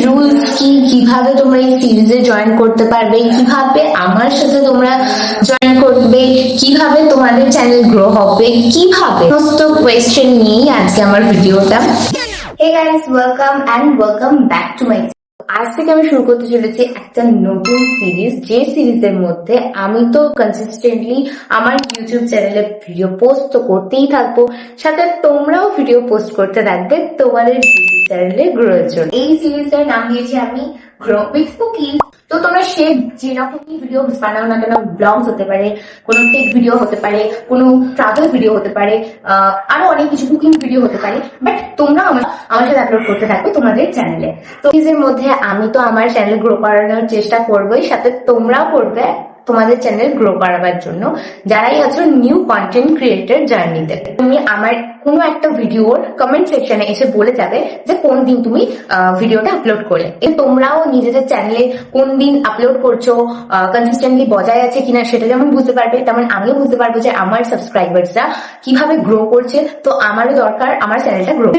Rules কি, কিভাবে তোমরা এই সিরিজে জয়েন করতে পারবে, কিভাবে আমার সাথে তোমরা জয়েন করবে, কিভাবে তোমাদের চ্যানেল গ্রো হবে, কিভাবে, সমস্ত কোয়েশ্চেন নিয়েই আজকে আমার ভিডিওটা। Hey guys, welcome back to my. আজ থেকে আমি শুরু করতে চলেছি একটা নতুন সিরিজ, যে সিরিজের মধ্যে আমি তো কনসিস্টেন্টলি আমার ইউটিউব চ্যানেলে ভিডিও পোস্ট তো করতেই থাকবো, সাথে তোমরাও ভিডিও পোস্ট করতে থাকবে তোমাদের ইউটিউব চ্যানেলে গ্রোয়ের জন্য। এই সিরিজটার নাম দিয়েছি আমি গ্রো উইথ কুকিং। তো তোমরা সে যেরকমই ভিডিও বানাও না কেন, ব্লগস হতে পারে, কোনো টেক ভিডিও হতে পারে, কোনো ট্রাভেল ভিডিও হতে পারে, আরো অনেক কিছু কুকিং ভিডিও হতে পারে, বাট তোমরা আমার সাথে আপলোড করতে থাকবে তোমাদের চ্যানেলে। তো এর মধ্যে আমি তো আমার চ্যানেল গ্রো করানোর চেষ্টা করবোই, সাথে তোমরাও করবে তোমাদের চ্যানেল গ্রো করাবার জন্য, যারাই আছো নিউ কন্টেন্ট ক্রিয়েটর জার্নিতে। তুমি আমার কোনো একটা ভিডিওর কমেন্ট সেকশনে এসে বলে যাবে যে কোন দিন তুমি ভিডিওটা আপলোড করলে। তোমরাও নিজেদের চ্যানেলে কোন দিন আপলোড করছো, কনসিস্টেন্টলি বজায় আছে কিনা সেটা যেমন বুঝতে পারবে, তেমন আমিও বুঝতে পারবো যে আমার সাবস্ক্রাইবার্সরা কিভাবে গ্রো করছে। তো আমারও দরকার আমার চ্যানেলটা গ্রো।